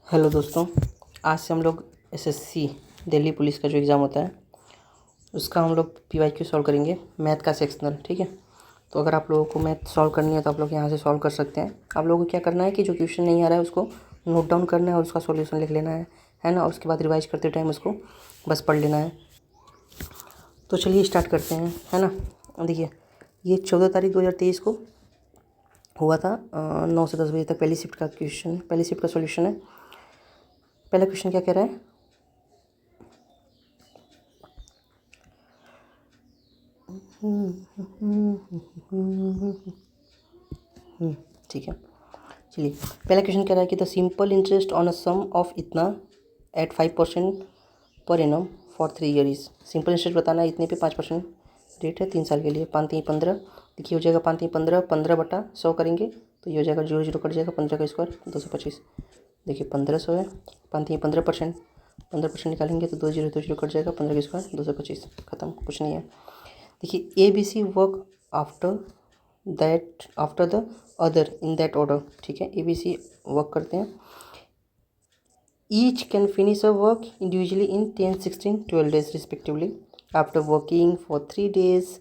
Hello दोस्तों, आज से हम लोग एसएससी दिल्ली पुलिस का जो एग्ज़ाम होता है उसका हम लोग पीवाईक्यू सॉल्व करेंगे, मैथ का सेक्शनल। ठीक है, तो अगर आप लोगों को मैथ सॉल्व करनी है तो आप लोग यहाँ से सॉल्व कर सकते हैं। आप लोगों को क्या करना है कि जो क्वेश्चन नहीं आ रहा है उसको नोट डाउन करना है और उसका सॉल्यूशन लिख लेना है ना। और उसके बाद रिवाइज करते टाइम उसको बस पढ़ लेना है। तो चलिए स्टार्ट करते हैं, है ना। देखिए, ये 14 तारीख 2023 को हुआ था 9 से 10 बजे तक। पहली शिफ्ट का सॉल्यूशन है। पहला क्वेश्चन क्या कह रहा है? ठीक है, चलिए। पहला क्वेश्चन कह रहा है कि the simple interest on a sum of इतना एट 5% पर annum for 3 year is. Simple interest बताना है, इतने पे 5% रेट है 3 साल के लिए। 5×3=15। देखिए हो जाएगा 5×3=15, 15/100 करेंगे तो ये हो जाएगा 0 0 कट जाएगा, 15 का स्क्वायर 225। देखिए 1500 है, 5×3=15%, 15% निकालेंगे तो 2 0 2 0 कट जाएगा, 15 का स्क्वायर 225। खत्म, कुछ नहीं है। देखिए ABC work after the other in that order. ठीक है, ABC वर्क करते हैं। Each can finish a work individually in 10, 16, 12 days respectively after working for 3 days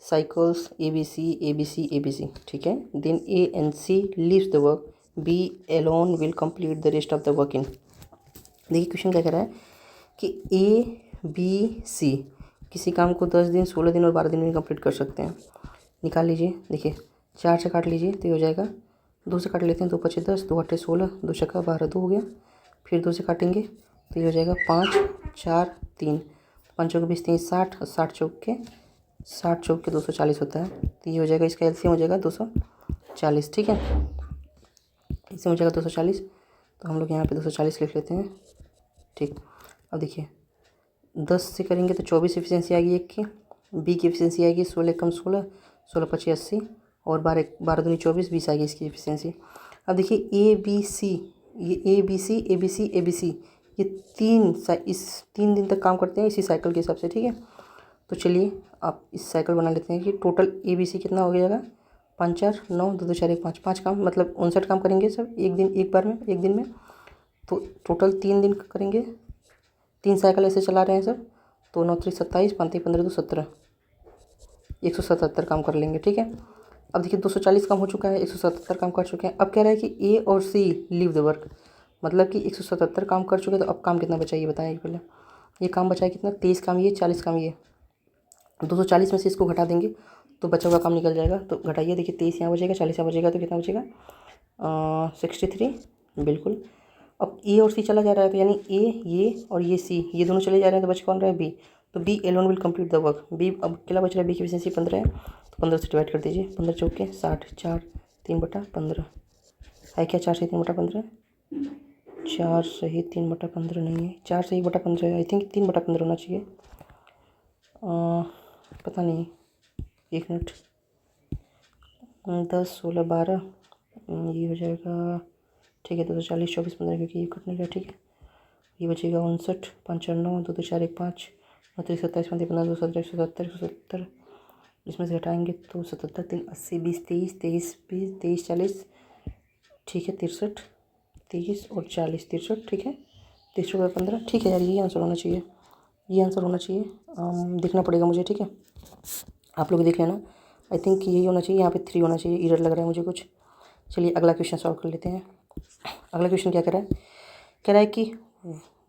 cycles ABC। ठीक है, then A and C leaves the work, B alone will complete the rest of the work in। देखिए question क्या कह रहा है कि ABC किसी काम को 10 दिन, 16 दिन और 12 दिन में कंप्लीट कर सकते हैं। निकाल लीजिए। देखिए 4 से काट लीजिए तो ये हो जाएगा, 2 से काट लेते हैं, 2×5 = 10, 2×8 = 16, 2×6 = 12, 2 हो गया। फिर 2 से काटेंगे तो ये हो जाएगा 5 4 3, 5 चौके 20, 3 60, और 60 चौके 240 होता है। तो ये हो जाएगा, इसका एलसीएम हो जाएगा 240। ठीक है, एलसीएम हो जाएगा 240, तो हम लोग यहाँ पे 240 लिख लेते हैं। ठीक, अब देखिए 10 से करेंगे तो 24 एफिशिएंसी आएगी एक की। बी की एफिशिएंसी आएगी 16 कम 16, 16×5 = 80, और 12 दूनी 24, 20 आएगी इसकी एफिशिएंसी। अब देखिए ए बी सी ये इस 3 दिन तक काम करते हैं इसी साइकिल के हिसाब से। ठीक है, तो चलिए आप इस साइकिल बना लेते हैं कि टोटल ABC कितना हो जाएगा, 5 4 9, 2 2 4 1 5, 5 काम, मतलब 59 काम करेंगे सब एक दिन में। तो टोटल 3 दिन करेंगे, 3 साइकिल ऐसे चला रहे हैं सब, तो 9 3 27, 5 3 15 2 17, 177 काम कर लेंगे। ठीक है, अब देखिए 240 काम हो चुका है, 177 काम कर चुके हैं। अब कह रहा है कि A और C लीव द वर्क, मतलब कि 177 काम कर चुके हैं। तो अब काम कितना बचा ये बताएं पहले। ये काम बचा है कितना, 23 काम ये, 40 काम ये। 240 में से इसको घटा देंगे तो बचा हुआ काम निकल जाएगा। तो घटाइए, देखिए 23 यहाँ बचेगा, 40 यहाँ बचेगा, तो कितना बचेगा 63। बिल्कुल। अब ए और सी चला जा रहा है, तो यानी ये और ये सी, ये दोनों चले जा रहे हैं, तो बच कौन रहा है, बी। तो B alone will complete the work. B अब अकेला बच रहा है, बी की एफिशिएंसी 15 है, तो 15 से डिवाइड कर दीजिए। 15 चौके 60, 4 3/15 है क्या, 4 से 3/15, 4 सही 3/15 नहीं है, 4 से 1/15 है। आई थिंक 3/15 होना चाहिए, पता नहीं, 1 मिनट। 10 16 12 ये हो जाएगा। ठीक है, 240 24 15, क्योंकि ये कटने का। ठीक है, ये बचेगा 59, 5 4 9, 2 2 4 1 5, 29 27 15 15 2 17 170, इसमें से घटाएंगे तो 77 3 80 20 23 23 20 23 40। ठीक है, 63 23 और 40 63। ठीक है, 63/15। ठीक है यार, ये आंसर होना चाहिए, ये आंसर होना चाहिए। देखना पड़ेगा मुझे। ठीक है, आप लोग देख लेना। आई थिंक यही होना चाहिए, यहाँ पे 3 होना चाहिए, एरर लग रहा है मुझे कुछ। चलिए अगला क्वेश्चन सॉल्व कर लेते हैं। अगला क्वेश्चन क्या कह रहा है कि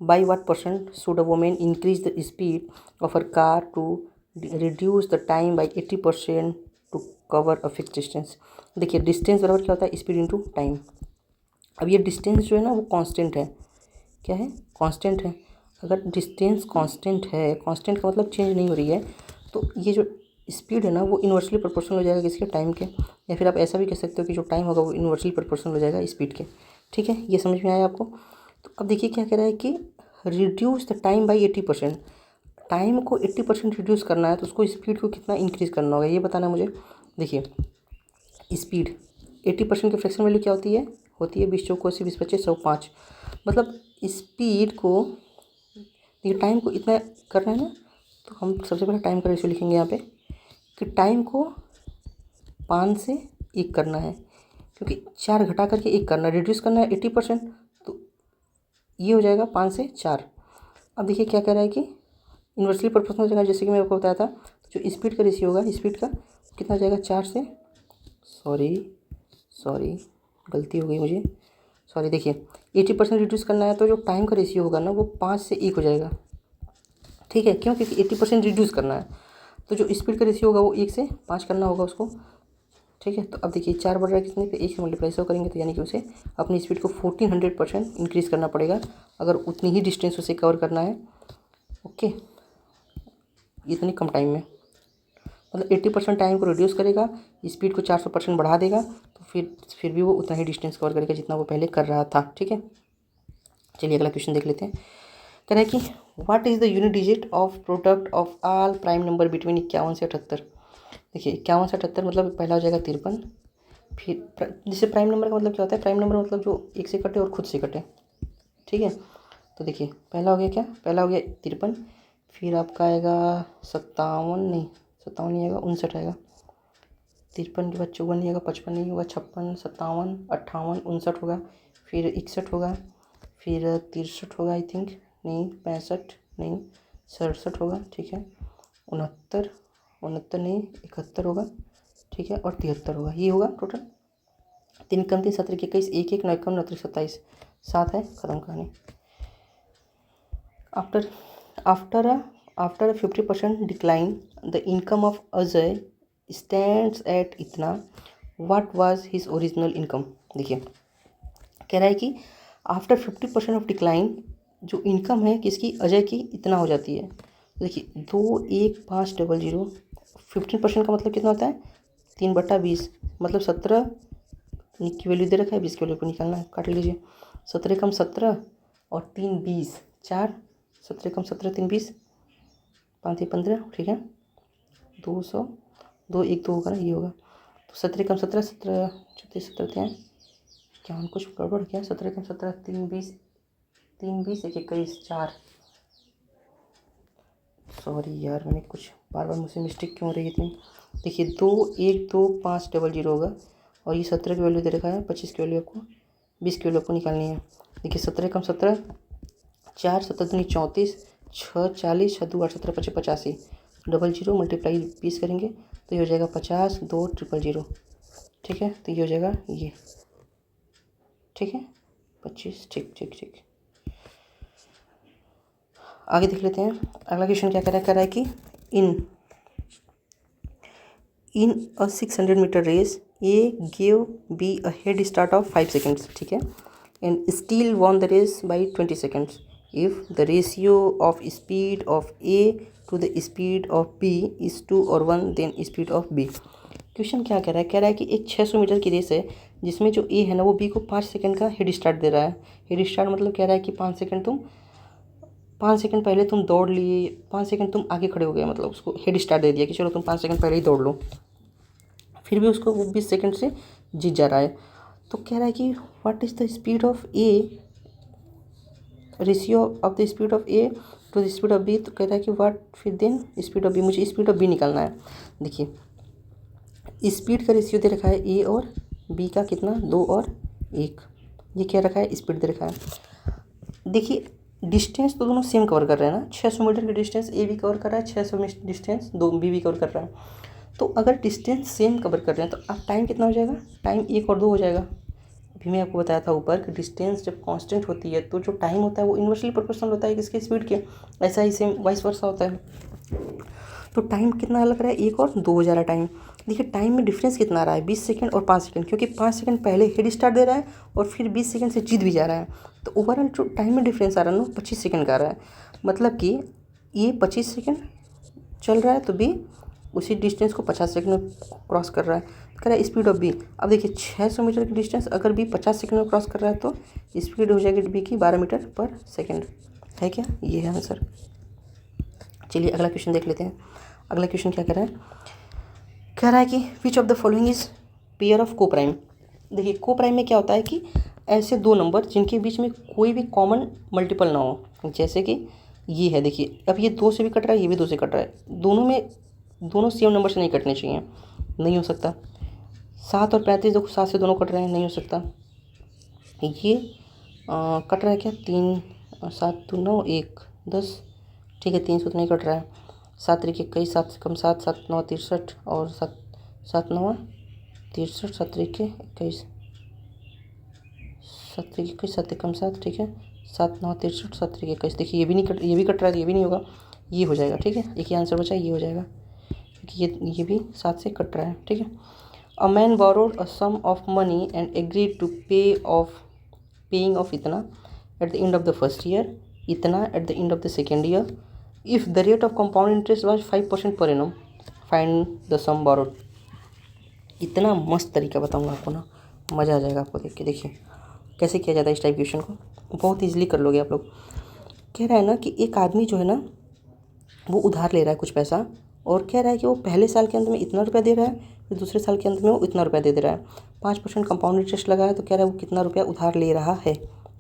by what % should a women increase the speed of her car to reduce the time by 80% to cover a fix distance. देखिए डिस्टेंस बराबर क्या होता है, स्पीड इंटू टाइम। अब ये डिस्टेंस जो है ना वो कांस्टेंट है। क्या है, कांस्टेंट है। अगर डिस्टेंस कांस्टेंट है, कांस्टेंट का मतलब चेंज नहीं हो रही है, तो ये जो स्पीड है ना वो इन्वर्सली प्रोपोर्शनल हो जाएगा किसके, टाइम के। या फिर आप ऐसा भी कह सकते हो कि जो टाइम होगा वो इन्वर्सली प्रोपोर्शनल हो जाएगा स्पीड के। ठीक है, ये समझ में आया आपको। तो अब देखिए क्या कह रहा है कि reduce the time by 80%। Time को 80% रिड्यूस करना है तो उसको स्पीड को कितना इंक्रीज़ करना होगा ये बताना है मुझे। देखिए स्पीड 80% की फ्रैक्शन वैल्यू क्या होती है 20 चौको 80 20 25 105। मतलब स्पीड को, देखिए टाइम को इतना करना है ना, तो हम सबसे पहले टाइम का रेशियो लिखेंगे यहाँ पे कि टाइम को 5 से 1 करना है, क्योंकि 4 घटा करके 1 करना है, रिड्यूस करना है 80%। तो ये हो जाएगा 5 से 4। अब देखिए क्या कह रहा है कि इन्वर्सली प्रोपोर्शनल हो जाएगा, जैसे कि मैं आपको बताया था। तो जो स्पीड का रेशियो होगा, स्पीड का कितना हो जाएगा 4 से, सॉरी गलती हो गई मुझे, सॉरी। देखिए 80% रिड्यूस करना है तो जो टाइम का रेशियो होगा ना वो 5 से 1 हो जाएगा, ठीक है। क्यों? क्योंकि 80% रिड्यूस करना है, तो जो स्पीड का रेशियो होगा वो 1 से 5 करना होगा उसको, ठीक है। तो अब देखिए 4 बढ़ रहा है कितने पे, 1 से मल्टीप्लाई 100 करेंगे, तो यानी कि उसे अपनी स्पीड को 1400% इंक्रीज़ करना पड़ेगा अगर उतनी ही डिस्टेंस उसे कवर करना है, ओके, इतनी कम टाइम में। मतलब 80% टाइम को रिड्यूस करेगा, स्पीड को 400% बढ़ा देगा, तो फिर भी वो उतना ही डिस्टेंस कवर करेगा जितना वो पहले कर रहा था, ठीक है। चलिए अगला क्वेश्चन देख लेते हैं। कह रहा है कि what is the unit digit of product of all prime number between 51 से 78। देखिए 51 से 78 मतलब पहला हो जाएगा 53, फिर जिससे प्राइम नंबर का मतलब क्या होता है, प्राइम नंबर मतलब जो एक से कटे और खुद से कटे, ठीक है। तो देखिए पहला हो गया क्या, पहला हो गया 53, फिर आपका आएगा 57, नहीं 57 नहीं आएगा, 59 आएगा। 53 के बाद 54 नहीं आएगा, 55 नहीं होगा, 56, 57, 58, 59 होगा, फिर 61 होगा, फिर 63 होगा आई थिंक, नहीं 65 नहीं, 67 होगा, ठीक है, 69 नहीं 71 होगा, ठीक है, और 73 होगा। ये होगा टोटल। 3 कम 3 17 21 1 1 9 कम 9 27 7 है, खत्म कहानी। After a 50% decline the income of Ajay stands at इतना, what was his original income। देखिए कह रहा है कि आफ्टर 50% ऑफ डिक्लाइन जो इनकम है किसकी, अजय की, इतना हो जाती है। देखिए 21500, 15% का मतलब कितना होता है 3/20, मतलब 17 की वैल्यू दे रखा है, 20 की वैल्यू को निकालना है, काट लीजिए। 17 कम 17 और 3 20 4, 17 कम 17 3 20 5 15, ठीक है, 200 2 1 2 होगा ना, ये होगा। तो 17 कम 17 17 34 17 हैं, क्या हम कुछ गड़बड़ किया, 17 कम 17 3 20 1 21 4, सॉरी यार मैंने कुछ बार बार मुझसे मिस्टेक क्यों हो रही है इतनी। देखिए 2 1 2 5 00 होगा, और ये 17 की वैल्यू दे रखा है, 25 की वैल्यू आपको, 20 की वैल्यू आपको निकालनी है। देखिए 17 कम 17 4, 17 दूनी 34, 6 40, 6 2 8 17 25 85, 00 मल्टीप्लाई 20 करेंगे तो ये हो जाएगा 50 2 000, ठीक है। तो ये हो जाएगा ये, ठीक है 25, ठीक ठीक ठीक। आगे देख लेते हैं अगला क्वेश्चन क्या कह रहा है कि in a 600 metre race A give B a head start of 5 seconds, ठीक है, and still won the race by 20 seconds if the ratio of speed of A to the speed of B is 2 और 1 then speed of B. Question क्या कह रहा है, कह रहा है कि एक 600 मीटर की रेस है जिसमें जो ए है ना वो बी को 5 सेकंड का हेड स्टार्ट दे रहा है। हेड स्टार्ट मतलब कह रहा है कि 5 सेकंड पहले तुम दौड़ लिए, 5 सेकंड तुम आगे खड़े हो गए, मतलब उसको हेड स्टार्ट दे दिया कि चलो तुम 5 सेकंड पहले ही दौड़ लो, फिर भी उसको वो 20 सेकंड से जीत जा रहा है। तो कह रहा है कि what is the speed of A, ratio of the speed of A to the speed of B. तो कह रहा है कि व्हाट, फिर देन स्पीड ऑफ बी, मुझे स्पीड ऑफ बी निकालना है। देखिए स्पीड का रेशियो दे रखा है ए और बी का कितना, 2 और 1, ये क्या रखा है, स्पीड दे रखा है। देखिए डिस्टेंस तो दोनों सेम कवर कर रहे हैं ना, 600 मीटर की डिस्टेंस ए भी कवर कर रहा है, 600 डिस्टेंस दो बी भी कवर कर रहा है। तो अगर डिस्टेंस सेम कवर कर रहे हैं तो अब टाइम कितना हो जाएगा, टाइम 1 और 2 हो जाएगा। अभी मैं आपको बताया था ऊपर कि डिस्टेंस जब कांस्टेंट होती है तो जो टाइम होता है वो इन्वर्सली प्रोपोर्शनल होता है किसके, स्पीड के। ऐसा ही सेम वाइस वर्सा होता है। तो टाइम कितना लग रहा है, 1 और 2 हो जा रहा है टाइम। देखिए टाइम में डिफरेंस कितना आ रहा है, 20 सेकंड और 5 सेकंड, क्योंकि 5 सेकंड पहले हेड स्टार्ट दे रहा है और फिर 20 सेकंड से जीत भी जा रहा है। तो ओवरऑल जो टाइम में डिफरेंस आ रहा है ना 25 सेकंड का आ रहा है। मतलब कि ये 25 सेकंड चल रहा है तो बी उसी डिस्टेंस को 50 सेकंड में क्रॉस कर रहा है। कह रहा है स्पीड ऑफ बी। अब देखिए 600 मीटर की डिस्टेंस अगर बी 50 सेकंड में क्रॉस कर रहा है तो स्पीड हो जाएगी बी की 12 मीटर पर सेकंड, है क्या, ये है आंसर। चलिए अगला क्वेश्चन देख लेते हैं। अगला क्वेश्चन क्या कह रहा है, कह रहा है कि which of the following is pair of को प्राइम। देखिए को प्राइम में क्या होता है कि ऐसे दो नंबर जिनके बीच में कोई भी कॉमन मल्टीपल ना हो, जैसे कि ये है, देखिए अब ये 2 से भी कट रहा है, ये भी 2 से कट रहा है, दोनों सेम नंबर से नहीं कटने चाहिए, नहीं हो सकता। 7 और 35 देखो 7 से दोनों कट रहे हैं, नहीं हो सकता। ये कट रहा है क्या, 3 7 2 9 1 10, ठीक है 3 से तो नहीं कट रहा है। 7 3 21, 7 से कम 7, 7 9 63 और 7 7 9 63, 7 3 21, 7 3 21, 7 कम 7, ठीक है 7 9 63, 7 3 21। देखिए ये भी नहीं कट, ये भी कट रहा है, ये भी नहीं होगा, ये हो जाएगा, ठीक है। एक ही आंसर बचा, ये हो जाएगा क्योंकि ये भी 7 से कट रहा है, ठीक है। A man borrowed a sum of money and agreed to paying off इतना at the end of the first year, इतना at the end of the second year. If the rate of compound interest was 5% पर annum, find the sum borrowed. इतना मस्त तरीका बताऊंगा आपको ना, मज़ा आ जाएगा आपको देख के। देखिए कैसे किया जाता है इस टाइप क्वेश्चन को, बहुत ईजिली कर लोगे आप लोग। कह रहा है ना कि एक आदमी जो है ना वो उधार ले रहा है कुछ पैसा, और कह रहा है कि वो पहले साल के अंत में इतना रुपया दे रहा है, फिर दूसरे साल के अंत में वो इतना रुपया दे रहा है। 5% कंपाउंड इंटरेस्ट लगा है, तो कह रहा है वो कितना रुपया उधार ले रहा है।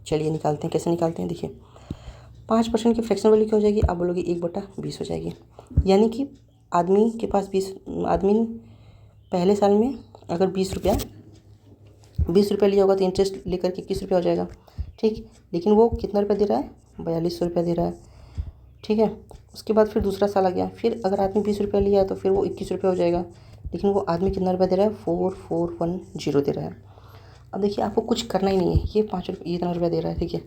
चलिए निकालते हैं, कैसे निकालते हैं देखिए। 5% की फ्रैक्शन वैल्यू क्या हो जाएगी, आप बोलोगे 1/20 हो जाएगी। यानी कि आदमी के पास 20, आदमी पहले साल में अगर 20 रुपया लिया होगा तो इंटरेस्ट लेकर के 21 रुपया हो जाएगा, ठीक। लेकिन वो कितना रुपया दे रहा है, 4200 रुपया दे रहा है, ठीक है। उसके बाद फिर दूसरा साल आ गया, फिर अगर आदमी 20 रुपया लिया है तो फिर वो 21 रुपया हो जाएगा, लेकिन वो आदमी कितना रुपया दे रहा है, 4410 दे रहा है। अब देखिए आपको कुछ करना ही नहीं है, ये 5 रुपये इतना रुपया दे रहा है, ठीक है।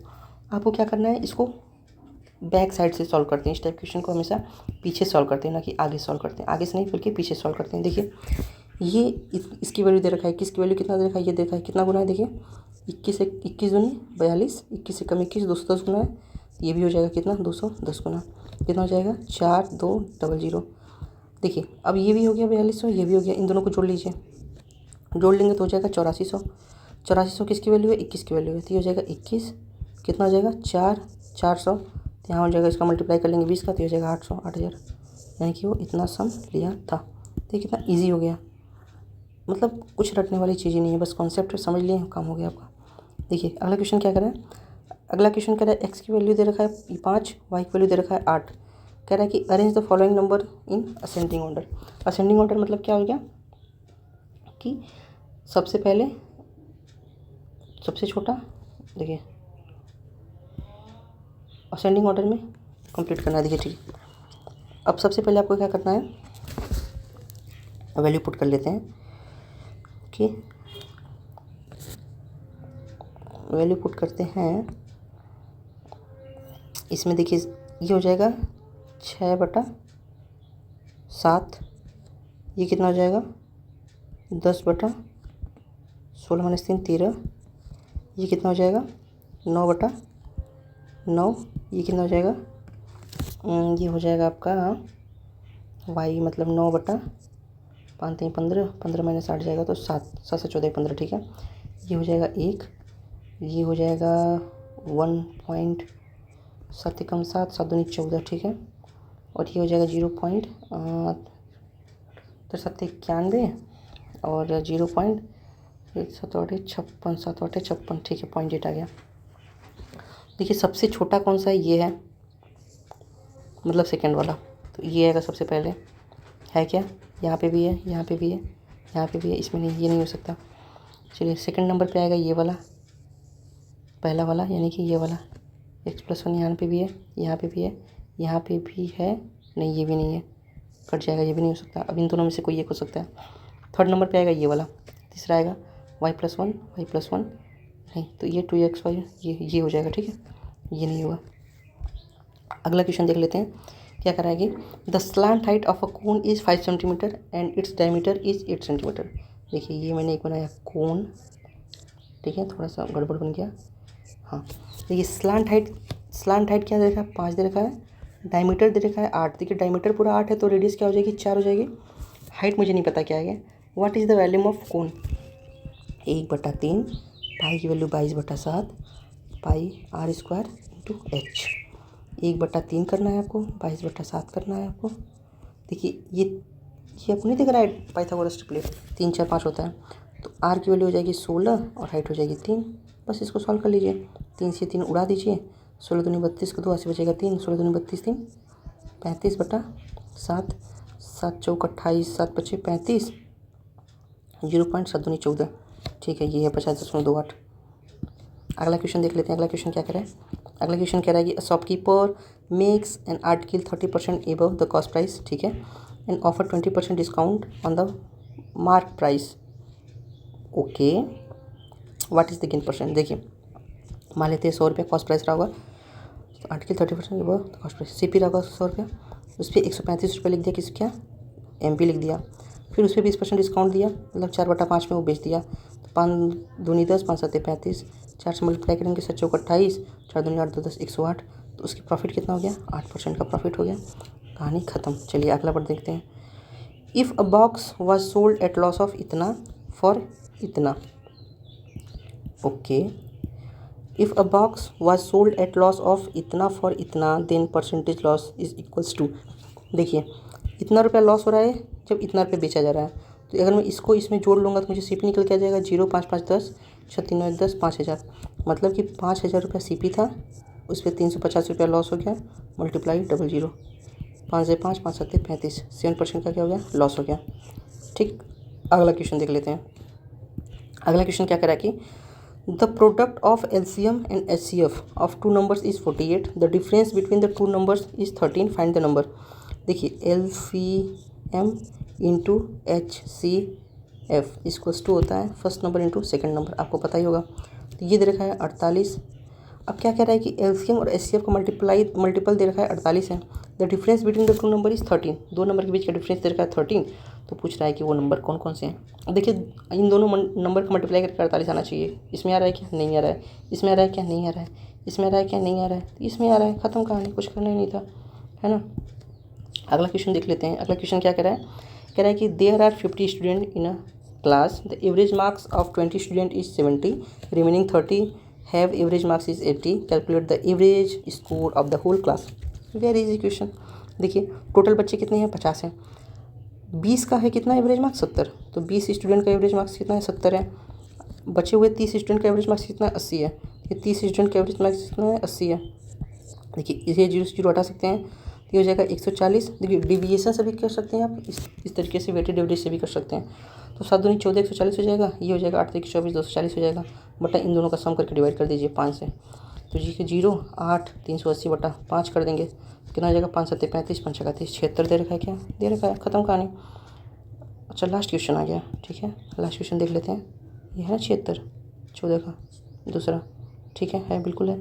आपको क्या करना है, इसको बैक साइड से सॉल्व करते हैं। इस टाइप क्वेश्चन को हमेशा पीछे सॉल्व करते हैं, ना कि आगे सॉल्व करते हैं। आगे से नहीं बल्कि पीछे सॉल्व करते हैं। देखिए ये इसकी वैल्यू दे रखा है, 21 की वैल्यू कितना दे रखा है, ये दे रखा है कितना गुना है, देखिए 21 से 21 दूनी 42, 21 से कम 21, 210 गुना है, ये भी हो जाएगा कितना 210 गुना, कितना हो जाएगा 4200। देखिए अब ये भी हो गया 4200, ये भी हो गया, इन दोनों को जोड़ लीजिए, जोड़ लेंगे तो हो जाएगा 8400। 8400 किसकी वैल्यू है, 21 की वैल्यू है, तो ये हो जाएगा 21, कितना हो जाएगा 400, तो यहाँ हो जाएगा, इसका मल्टीप्लाई कर लेंगे 20 का, तो हो जाएगा 800, 8000। यानी कि वो इतना सम लिया था। तो कितना ईजी हो गया, मतलब कुछ रटने वाली चीज़ ही नहीं है, बस कॉन्सेप्ट समझ लिए, काम हो गया आपका। देखिए अगला क्वेश्चन क्या कर रहा है, अगला क्वेश्चन कह रहा है एक्स की वैल्यू दे रखा है 5, वाई की वैल्यू दे रखा है 8। कह रहा है कि arrange the following number in ascending order. Ascending order मतलब क्या हो गया कि सबसे पहले सबसे छोटा, देखिए असेंडिंग ऑर्डर में कंप्लीट करना है। देखिए ठीक है, अब सबसे पहले आपको क्या करना है, वैल्यू पुट कर लेते हैं कि वैल्यू पुट करते हैं इसमें। देखिए ये हो जाएगा 6/7, ये कितना हो जाएगा 10/16 - 3 13, ये कितना हो जाएगा 9/9, ये कितना हो जाएगा, ये हो जाएगा आपका वाई मतलब 9/5 3 15, 15 - 8 जाएगा तो 7, 7 से 14 15, ठीक है। ये हो जाएगा 1, ये हो जाएगा 1.7 कम 7, 7 दूनी 14, ठीक है। और ये हो जाएगा 0.9391 और 0.756, 7 ठीक है, 0.8 आ गया। देखिए सबसे छोटा कौन सा है, ये है, मतलब सेकंड वाला, तो ये आएगा सबसे पहले, है क्या, यहाँ पे भी है, यहाँ पे भी है, यहाँ पे भी है, इसमें नहीं, ये नहीं हो सकता। चलिए सेकंड नंबर पे आएगा ये वाला, पहला वाला, यानी कि ये वाला x+1, यहाँ पे भी है, यहाँ पे भी है, यहाँ पे भी है, नहीं ये भी नहीं है, कट जाएगा, ये भी नहीं हो सकता। अब इन दोनों में से कोई एक हो सकता है। थर्ड नंबर पे आएगा ये वाला, तीसरा आएगा y+1, नहीं तो ये 2xy, ये हो जाएगा, ठीक है, ये नहीं होगा। अगला क्वेश्चन देख लेते हैं, क्या कराएगी, the slant height of a cone is 5 centimetre and its diameter is 8 centimetre. देखिए ये मैंने एक बनाया कोन, ठीक है, थोड़ा सा गड़बड़ बन गया, हाँ। देखिए स्लैंट हाइट क्या दे रखा है, 5 दे रखा है, डायमीटर दे रखा है 8। देखिए डायमीटर पूरा 8 है तो रेडियस क्या हो जाएगी, 4 हो जाएगी। हाइट मुझे नहीं पता क्या है। What is the volume of cone, 1/3, पाई की वैल्यू 22/7, पाई r² × h। 1/3 करना है आपको, 22/7 करना है आपको। देखिए ये आपको नहीं दिख रहा है पाइथागोरस ट्रिपलेट, 3 4 5 होता है, तो r की वैल्यू हो जाएगी 16 और हाइट हो जाएगी 3। बस इसको सॉल्व कर लीजिए, 3 से 3 उड़ा दीजिए, 16 दूनी 32 को 2 से बचेगा 3, 16 दूनी 32 3, 35/7, 7 चौक 28, 7 बचे 35, 0.7 दूनी 14, ठीक है, ये है 50.28। अगला क्वेश्चन देख लेते हैं। अगला क्वेश्चन क्या कह रहा है? अगला क्वेश्चन कह रहा है कि shopkeeper makes an article 30% above the cost price, ठीक है, and offer 20% discount on the mark price. Okay, what is the given percent? देखिए, मान लेते हैं 100 रुपये कॉस्ट प्राइस रहा होगा, तो article 30% above the cost price, CP रहा होगा 100 रुपये, उस पर 135 रुपये लिख दिया, किस क्या MP लिख दिया, फिर उस पर 20% डिस्काउंट दिया, मतलब 4/5 में वो बेच दिया। तो 5 दूनी 10, 5 7 35, 4 से मल्टीप्लाई करेंगे, 7 चौक 28, 4 दूनी 8, 2 10, 108। तो उसकी प्रॉफिट कितना हो गया? 8% का प्रॉफिट हो गया। कहानी ख़त्म। चलिए अगला पर देखते हैं। If a box was sold at loss of इतना फॉर इतना। Okay, if a box was sold at loss of इतना फॉर इतना, then percentage loss is equals to. देखिए, इतना रुपया लॉस हो रहा है जब इतना रुपया बेचा जा रहा है, तो अगर मैं इसको इसमें जोड़ लूँगा तो मुझे CP निकल के आ जाएगा 0 5 5 10 6 3 9 10 5,000। मतलब कि 5,000 रुपया CP था, उस पर 350 रुपया लॉस हो गया, मल्टीप्लाई 00, 5 से 5 5 7 35, 7% का क्या हो गया? लॉस हो गया। ठीक, अगला क्वेश्चन देख लेते हैं। अगला क्वेश्चन क्या कह रहा है कि the product of LCM and HCF of two numbers is 48, the difference between the two numbers is 13, find the number. देखिए, LCM into HCF equals to होता है first number into second number, आपको पता ही होगा। तो ये दे रखा है 48। अब क्या कह रहा है कि LCM और HCF का मल्टीपल दे रखा है 48 है। The difference between the to number is 13, दो नंबर के बीच का डिफरेंस दे रखा है 13। तो पूछ रहा है कि वो नंबर कौन कौन से हैं। देखिए, इन दोनों नंबर का मल्टीप्लाई करके 48 आना चाहिए। इसमें आ रहा है क्या? नहीं आ रहा है। इसमें आ रहा है क्या? नहीं आ रहा है। इसमें आ रहा है क्या? नहीं आ रहा है। इसमें आ रहा है। ख़त्म कहानी, कुछ करना ही नहीं था, है ना। अगला क्वेश्चन देख लेते हैं। अगला क्वेश्चन क्या कह रहा है? कह रहा है कि there are 50 student in a class, the average marks of 20 student is 70, remaining 30 have average marks is 80, calculate the average score of the whole class. Very easy question. देखिए, टोटल बच्चे कितने हैं? 50 हैं। 20 का है कितना एवरेज मार्क्स? 70। तो 20 student का एवरेज मार्क्स कितना है? 70 है। बचे हुए 30 स्टूडेंट का एवरेज मार्क्स कितना है? 80 है। ये 30 स्टूडेंट का एवरेज मार्क्स कितना है? 80 है। देखिए, इसे 0 से 0 हटा सकते हैं, ये हो जाएगा 140। देखिए, डिविएशन से भी कर सकते हैं आप, इस तरीके से वेटेड एवरेज से भी कर सकते हैं। तो 7 दूनी 14, 140 हो जाएगा। ये हो जाएगा 8 3 24, 240 हो जाएगा। बटा इन दोनों का सम करके डिवाइड कर दीजिए 5 से। तो जी के 0 8 380 बटा 5 कर देंगे, कितना हो जाएगा? 5 7 35, 5 6 30, 76 दे रखा है। क्या दे रखा है? ख़त्म कहानी। अच्छा, लास्ट क्वेश्चन आ गया। ठीक है, लास्ट क्वेश्चन देख लेते हैं। ये है 76 14 का दूसरा। ठीक है बिल्कुल है।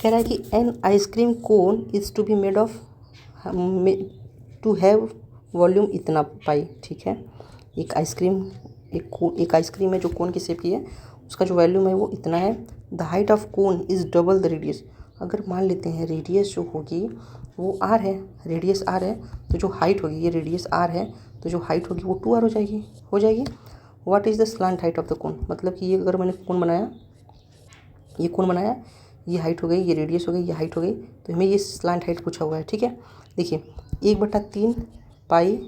कह रहा है कि an ice cream cone is to be made of to have volume इतना पाई। ठीक है, एक आइसक्रीम एक आइसक्रीम है जो कोन की शेप की है, उसका जो वॉल्यूम है वो इतना है। The height of cone is double the radius. अगर मान लेते हैं रेडियस जो होगी वो r है, रेडियस r है, तो जो हाइट होगी, ये रेडियस r है, तो जो हाइट होगी वो 2r हो जाएगी। What is the slant height of the cone? मतलब कि ये अगर मैंने कोन बनाया, ये कोन बनाया, ये हाइट हो गई, ये रेडियस हो गई, ये हाइट हो गई, तो हमें ये स्लांट हाइट पूछा हुआ है। ठीक है, देखिए 1/3 पाई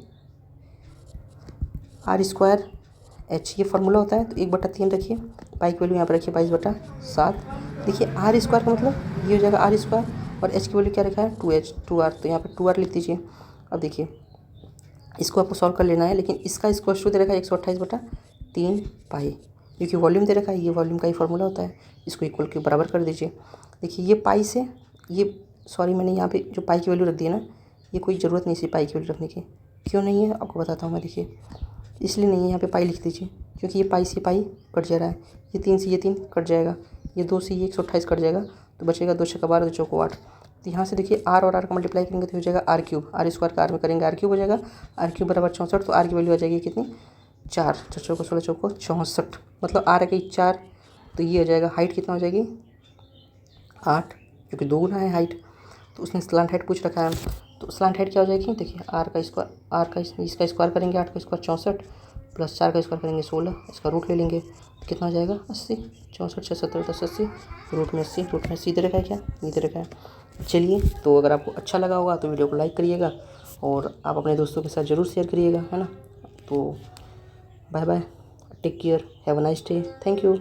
r² h, ये फार्मूला होता है। तो 1/3 रखिए, पाई की वैल्यू यहाँ पर रखिए 22/7। देखिए r² का मतलब ये हो जाएगा r², और h की वैल्यू क्या रखा है? 2h 2r, तो यहाँ पर 2r लिख दीजिए। अब देखिए, इसको आपको सॉल्व कर लेना है, लेकिन इसका स्क्वायर टू दे रखा है 128/3 पाई, क्योंकि वॉल्यूम दे रखा है, ये वॉल्यूम का ही फार्मूला होता है। इसको इक्वल के बराबर कर दीजिए। देखिए, ये पाई से ये, सॉरी मैंने यहाँ पे जो पाई की वैल्यू रख दी है ना, ये कोई ज़रूरत नहीं इसी पाई की वैल्यू रखने की। क्यों नहीं है आपको बताता हूँ मैं। देखिए, इसलिए नहीं है, यहाँ पे पाई लिख दीजिए, क्योंकि ये पाई से पाई कट जा रहा है, ये 3 से ये 3 कट जाएगा, ये 2 से ये 128 कट जाएगा, तो बचेगा 2 छक्का 12, 2 चौको 8। तो यहाँ से देखिए r और r का मल्टीप्लाई करेंगे तो हो जाएगा r3, r² का r में करेंगे r3 हो जाएगा, r3 बराबर 64। तो r की वैल्यू आ जाएगी कितनी? 4 4 चौको 16 चौको 64, मतलब r आ गई 4। तो ये हो जाएगा, हाइट कितना हो जाएगी? 8, क्योंकि 2 गुना है हाइट। तो उसने स्लांट हाइट पूछ रखा है, तो स्लांट हाइट क्या हो जाएगी? देखिए, इसका स्क्वायर करेंगे, 8 का स्क्वायर 64, प्लस 4 का स्क्वायर करेंगे 16, इसका रूट ले लेंगे, कितना हो जाएगा? 80। 64 6 70 10 80, रूट में 80 दे रखा है। क्या ये दे रखा है? चलिए, तो अगर आपको अच्छा लगा होगा तो वीडियो को लाइक करिएगा, और आप अपने दोस्तों के साथ ज़रूर शेयर करिएगा, है ना। तो bye bye, take care, have a nice day, thank you.